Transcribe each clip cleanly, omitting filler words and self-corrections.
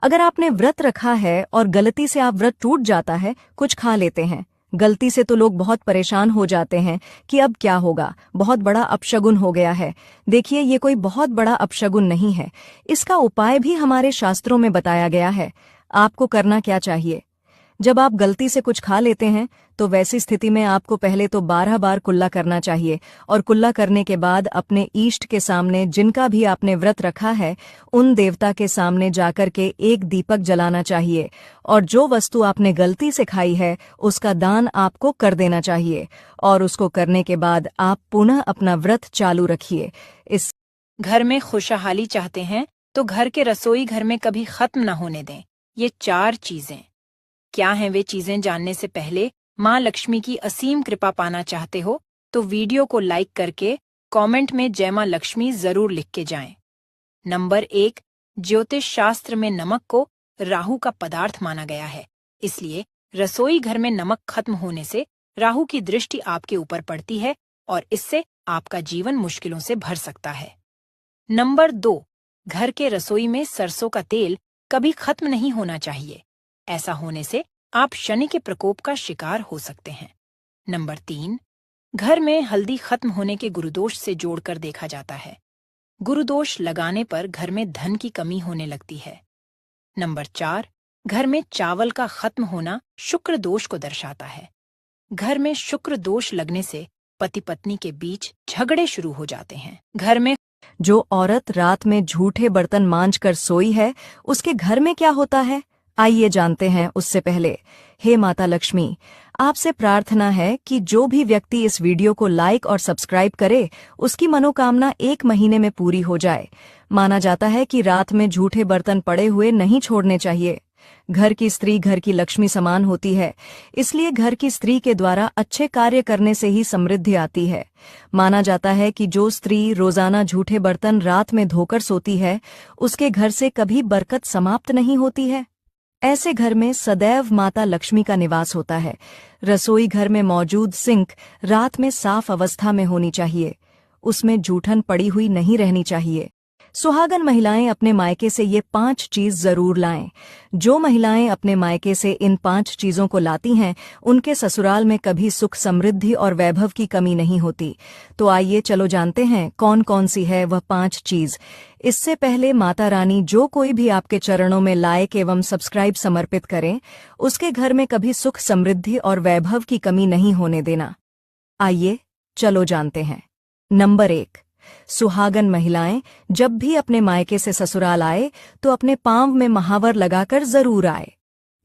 अगर आपने व्रत रखा है और गलती से आप व्रत टूट जाता है, कुछ खा लेते हैं गलती से, तो लोग बहुत परेशान हो जाते हैं कि अब क्या होगा, बहुत बड़ा अपशगुन हो गया है। देखिए, ये कोई बहुत बड़ा अपशगुन नहीं है। इसका उपाय भी हमारे शास्त्रों में बताया गया है। आपको करना क्या चाहिए? जब आप गलती से कुछ खा लेते हैं तो वैसी स्थिति में आपको पहले तो 12 बार कुल्ला करना चाहिए, और कुल्ला करने के बाद अपने इष्ट के सामने, जिनका भी आपने व्रत रखा है, उन देवता के सामने जाकर के एक दीपक जलाना चाहिए, और जो वस्तु आपने गलती से खाई है उसका दान आपको कर देना चाहिए, और उसको करने के बाद आप पुनः अपना व्रत चालू रखिए। इस घर में खुशहाली चाहते हैं तो घर के रसोई घर में कभी खत्म न होने दें ये 4 चीजें। क्या हैं वे चीजें जानने से पहले माँ लक्ष्मी की असीम कृपा पाना चाहते हो तो वीडियो को लाइक करके कमेंट में जय माँ लक्ष्मी जरूर लिख के जाएं। नंबर 1, ज्योतिष शास्त्र में नमक को राहु का पदार्थ माना गया है, इसलिए रसोई घर में नमक खत्म होने से राहु की दृष्टि आपके ऊपर पड़ती है और इससे आपका जीवन मुश्किलों से भर सकता है। नंबर 2, घर के रसोई में सरसों का तेल कभी खत्म नहीं होना चाहिए, ऐसा होने से आप शनि के प्रकोप का शिकार हो सकते हैं। नंबर 3, घर में हल्दी खत्म होने के गुरुदोष से जोड़कर देखा जाता है। गुरुदोष लगाने पर घर में धन की कमी होने लगती है। नंबर 4, घर में चावल का खत्म होना शुक्र दोष को दर्शाता है। घर में शुक्र दोष लगने से पति पत्नी के बीच झगड़े शुरू हो जाते हैं। घर में जो औरत रात में झूठे बर्तन मांज कर सोई है, उसके घर में क्या होता है, आइए जानते हैं। उससे पहले, हे माता लक्ष्मी, आपसे प्रार्थना है कि जो भी व्यक्ति इस वीडियो को लाइक और सब्सक्राइब करे, उसकी मनोकामना 1 महीने में पूरी हो जाए। माना जाता है कि रात में झूठे बर्तन पड़े हुए नहीं छोड़ने चाहिए। घर की स्त्री घर की लक्ष्मी समान होती है, इसलिए घर की स्त्री के द्वारा अच्छे कार्य करने से ही समृद्धि आती है। माना जाता है कि जो स्त्री रोजाना झूठे बर्तन रात में धोकर सोती है, उसके घर से कभी बरकत समाप्त नहीं होती है। ऐसे घर में सदैव माता लक्ष्मी का निवास होता है। रसोई घर में मौजूद सिंक रात में साफ अवस्था में होनी चाहिए, उसमें जूठन पड़ी हुई नहीं रहनी चाहिए। सुहागन महिलाएं अपने मायके से ये 5 चीज जरूर लाएं। जो महिलाएं अपने मायके से इन 5 चीजों को लाती हैं, उनके ससुराल में कभी सुख, समृद्धि और वैभव की कमी नहीं होती। तो आइए चलो जानते हैं कौन कौन सी है वह 5 चीज। इससे पहले माता रानी जो कोई भी आपके चरणों में लाइक एवं सब्सक्राइब समर्पित करें, उसके घर में कभी सुख, समृद्धि और वैभव की कमी नहीं होने देना। आइए चलो जानते हैं। नंबर 1, सुहागन महिलाएं जब भी अपने मायके से ससुराल आए तो अपने पांव में महावर लगाकर जरूर आए।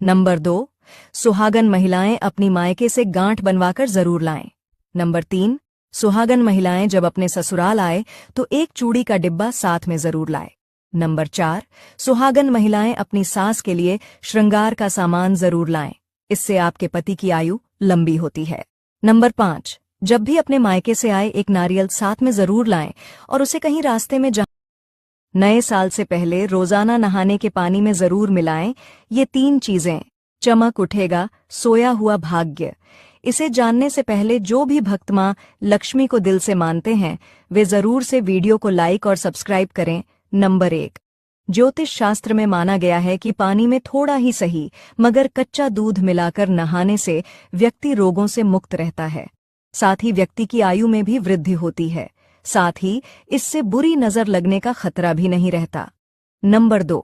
नंबर 2, सुहागन महिलाएं अपनी मायके से गांठ बनवाकर जरूर लाएं। नंबर 3, सुहागन महिलाएं जब अपने ससुराल आए तो एक चूड़ी का डिब्बा साथ में जरूर लाए। नंबर 4, सुहागन महिलाएं अपनी सास के लिए श्रृंगार का सामान जरूर लाएं, इससे आपके पति की आयु लंबी होती है। नंबर 5, जब भी अपने मायके से आए एक नारियल साथ में जरूर लाएं, और उसे कहीं रास्ते में नए साल से पहले रोजाना नहाने के पानी में जरूर मिलाएं। ये 3 चीजें चमक उठेगा सोया हुआ भाग्य। इसे जानने से पहले जो भी भक्त मां लक्ष्मी को दिल से मानते हैं, वे जरूर से वीडियो को लाइक और सब्सक्राइब करें। नंबर 1, ज्योतिष शास्त्र में माना गया है कि पानी में थोड़ा ही सही मगर कच्चा दूध मिलाकर नहाने से व्यक्ति रोगों से मुक्त रहता है, साथ ही व्यक्ति की आयु में भी वृद्धि होती है, साथ ही इससे बुरी नजर लगने का खतरा भी नहीं रहता। नंबर 2,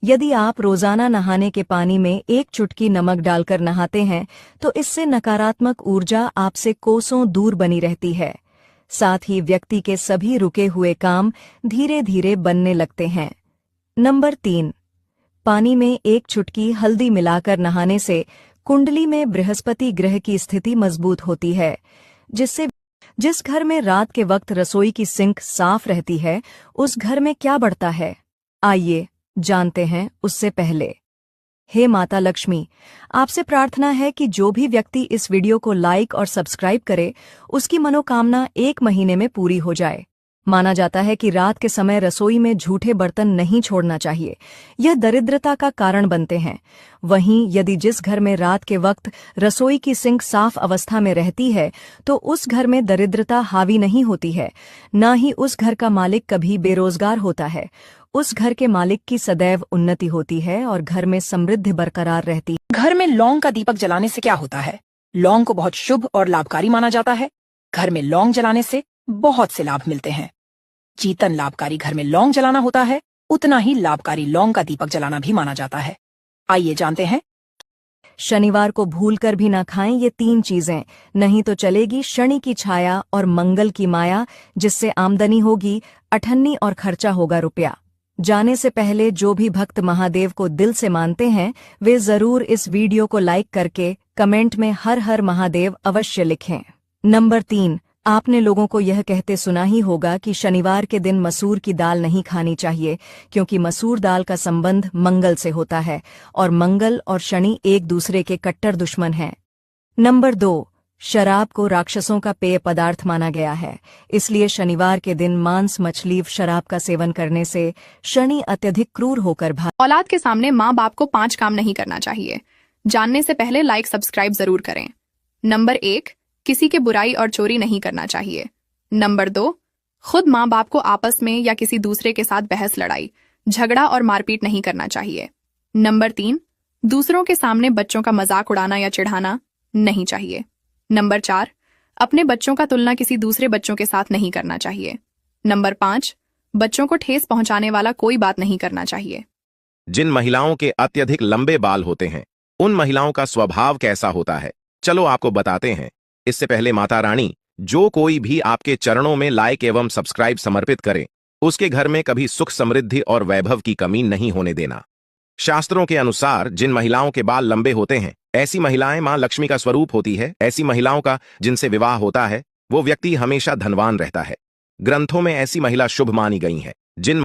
यदि आप रोजाना नहाने के पानी में 1 चुटकी नमक डालकर नहाते हैं तो इससे नकारात्मक ऊर्जा आपसे कोसों दूर बनी रहती है, साथ ही व्यक्ति के सभी रुके हुए काम धीरे धीरे बनने लगते हैं। नंबर 3, पानी में 1 चुटकी हल्दी मिलाकर नहाने से कुंडली में बृहस्पति ग्रह की स्थिति मजबूत होती है, जिससे जिस घर में रात के वक्त रसोई की सिंक साफ रहती है, उस घर में क्या बढ़ता है, आइए जानते हैं। उससे पहले, हे माता लक्ष्मी, आपसे प्रार्थना है कि जो भी व्यक्ति इस वीडियो को लाइक और सब्सक्राइब करे, उसकी मनोकामना 1 महीने में पूरी हो जाए। माना जाता है कि रात के समय रसोई में झूठे बर्तन नहीं छोड़ना चाहिए, यह दरिद्रता का कारण बनते हैं। वहीं यदि जिस घर में रात के वक्त रसोई की सिंक साफ अवस्था में रहती है तो उस घर में दरिद्रता हावी नहीं होती है, न ही उस घर का मालिक कभी बेरोजगार होता है। उस घर के मालिक की सदैव उन्नति होती है और घर में समृद्धि बरकरार रहती है। घर में लौंग का दीपक जलाने से क्या होता है? लौंग को बहुत शुभ और लाभकारी माना जाता है। घर में लौंग जलाने से बहुत से लाभ मिलते हैं। जितना लाभकारी घर में लौंग जलाना होता है, उतना ही लाभकारी लौंग का दीपक जलाना भी माना जाता है। आइए जानते हैं। शनिवार को भूलकर भी ना खाएं ये 3 चीजें, नहीं तो चलेगी शनि की छाया और मंगल की माया, जिससे आमदनी होगी अठन्नी और खर्चा होगा रुपया। जाने से पहले जो भी भक्त महादेव को दिल से मानते हैं वे जरूर इस वीडियो को लाइक करके कमेंट में हर हर महादेव अवश्य लिखें। नंबर 3, आपने लोगों को यह कहते सुना ही होगा कि शनिवार के दिन मसूर की दाल नहीं खानी चाहिए, क्योंकि मसूर दाल का संबंध मंगल से होता है और मंगल और शनि एक दूसरे के कट्टर दुश्मन हैं। नंबर 2, शराब को राक्षसों का पेय पदार्थ माना गया है, इसलिए शनिवार के दिन मांस मछली शराब का सेवन करने से शनि अत्यधिक क्रूर होकर औलाद के सामने माँ बाप को 5 काम नहीं करना चाहिए। जानने से पहले लाइक सब्सक्राइब जरूर करें। नंबर 1, किसी के बुराई और चोरी नहीं करना चाहिए। नंबर 2, खुद माँ बाप को आपस में या किसी दूसरे के साथ बहस लड़ाई झगड़ा और मारपीट नहीं करना चाहिए। नंबर 3, दूसरों के सामने बच्चों का मजाक उड़ाना या चिढ़ाना नहीं चाहिए। नंबर 4, अपने बच्चों का तुलना किसी दूसरे बच्चों के साथ नहीं करना चाहिए। नंबर 5, बच्चों को ठेस पहुंचाने वाला कोई बात नहीं करना चाहिए। जिन महिलाओं के अत्यधिक लंबे बाल होते हैं, उन महिलाओं का स्वभाव कैसा होता है, चलो आपको बताते हैं। इससे पहले माता रानी, जो कोई भी आपके चरणों में लाइक एवं सब्सक्राइब समर्पित करे, उसके घर में कभी सुख समृद्धि और वैभव की कमी नहीं होने देना। शास्त्रों के अनुसार जिन महिलाओं के बाल लंबे होते हैं, ऐसी महिलाएं मां लक्ष्मी का स्वरूप होती है। ऐसी महिलाओं का जिनसे विवाह होता है, वो व्यक्ति हमेशा धनवान रहता है। ग्रंथों में ऐसी महिला शुभ मानी गई है। जिन